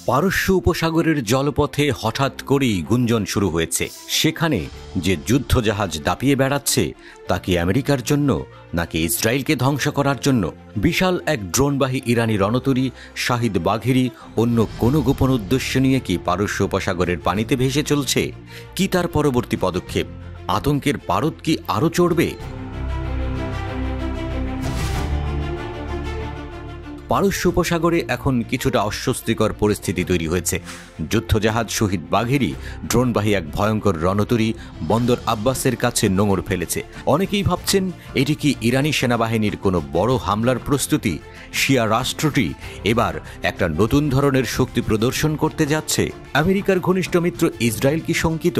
পারস্য উপসাগরের জলপথে হঠাৎ করেই গুঞ্জন শুরু হয়েছে। সেখানে যে যুদ্ধজাহাজ দাপিয়ে বেড়াচ্ছে তা কি আমেরিকার জন্য নাকি ইসরায়েলকে ধ্বংস করার জন্য? বিশাল এক ড্রোনবাহী ইরানি রণতরী শাহিদ বাঘেরি অন্য কোনো গোপন উদ্দেশ্য নিয়ে কি পারস্য উপসাগরের পানিতে ভেসে চলছে? কি তার পরবর্তী পদক্ষেপ? আতঙ্কের পারদ কি আরও চড়বে? পারস্য উপসাগরে এখন কিছুটা অস্বস্তিকর পরিস্থিতি তৈরি হয়েছে। যুদ্ধজাহাজ শহীদ বাঘেরি ড্রোনবাহী এক ভয়ঙ্কর রণতরী বন্দর আব্বাসের কাছে নোঙর ফেলেছে। অনেকেই ভাবছেন এটি কি ইরানি সেনাবাহিনীর কোনো বড় হামলার প্রস্তুতি? শিয়া রাষ্ট্রটি এবার একটা নতুন ধরনের শক্তি প্রদর্শন করতে যাচ্ছে। আমেরিকার ঘনিষ্ঠ মিত্র ইসরায়েল কি শঙ্কিত?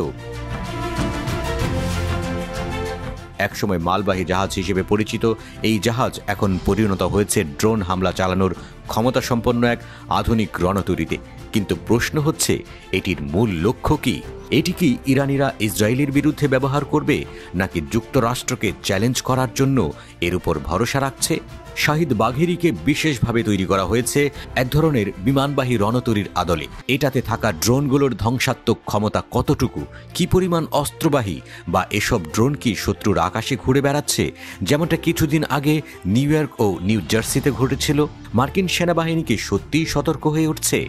একসময় মালবাহী জাহাজ হিসেবে পরিচিত এই জাহাজ এখন পরিণত হয়েছে ড্রোন হামলা চালানোর ক্ষমতা সম্পন্ন এক আধুনিক রণতরীতে। কিন্তু প্রশ্ন হচ্ছে, এটির মূল লক্ষ্য কি? এটি কি ইরানিরা ইসরায়েলের বিরুদ্ধে ব্যবহার করবে, নাকি যুক্তরাষ্ট্রকে চ্যালেঞ্জ করার জন্য এর উপর ভরসা রাখছে? শাহিদ বাঘেরিকে বিশেষভাবে তৈরি করা হয়েছে এক ধরনের বিমানবাহী রণতরীর আদলে। এটাতে থাকা ড্রোনগুলোর ধ্বংসাত্মক ক্ষমতা কতটুকু, কি পরিমাণ অস্ত্রবাহী, বা এসব ড্রোন কি শত্রুর আকাশে ঘুরে বেড়াচ্ছে, যেমনটা কিছুদিন আগে নিউ ইয়র্ক ও নিউ জার্সিতে ঘটেছিল? মার্কিন সেনাবাহিনী কি সত্যিই সতর্ক হয়ে উঠছে?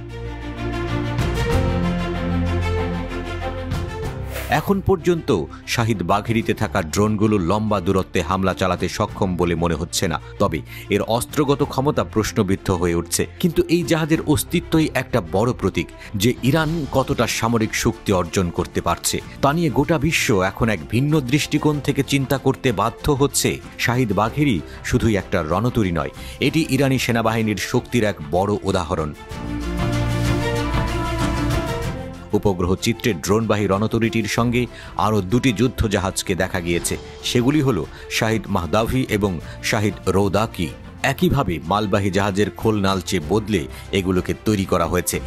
এখন পর্যন্ত শাহিদ বাঘেরিতে থাকা ড্রোনগুলো লম্বা দূরত্বে হামলা চালাতে সক্ষম বলে মনে হচ্ছে না। তবে এর অস্ত্রগত ক্ষমতা প্রশ্নবিদ্ধ হয়ে উঠছে। কিন্তু এই জাহাজের অস্তিত্বই একটা বড় প্রতীক যে ইরান কতটা সামরিক শক্তি অর্জন করতে পারছে। তা নিয়ে গোটা বিশ্ব এখন এক ভিন্ন দৃষ্টিকোণ থেকে চিন্তা করতে বাধ্য হচ্ছে। শাহিদ বাঘেরি শুধুই একটা রণতরী নয়, এটি ইরানি সেনাবাহিনীর শক্তির এক বড় উদাহরণ। উপগ্রহ চিত্রে ড্রোনবাহী রণতরীটির সঙ্গে আরও দুটি যুদ্ধজাহাজকে দেখা গিয়েছে। সেগুলি হল শাহিদ মাহদাভি এবং শাহিদ রৌদাকি। একইভাবে মালবাহী জাহাজের খোল নালচে বদলে এগুলোকে তৈরি করা হয়েছে।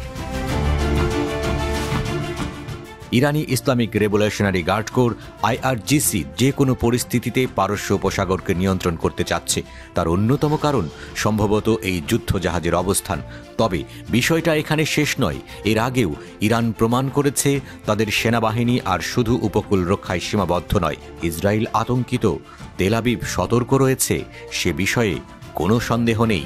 ইরানি Islamic revolutionary guard corps IRGC যে কোনো পরিস্থিতিতে পারস্য উপসাগরকে নিয়ন্ত্রণ করতে চাচ্ছে। তার অন্যতম কারণ সম্ভবত এই যুদ্ধজাহাজের অবস্থান। তবে বিষয়টা এখানে শেষ নয়। এর আগেও ইরান প্রমাণ করেছে তাদের সেনাবাহিনী আর শুধু উপকূল রক্ষায় সীমাবদ্ধ নয়। ইসরায়েল আতঙ্কিত, তেল আবিব সতর্ক রয়েছে, সে বিষয়ে কোনো সন্দেহ নেই।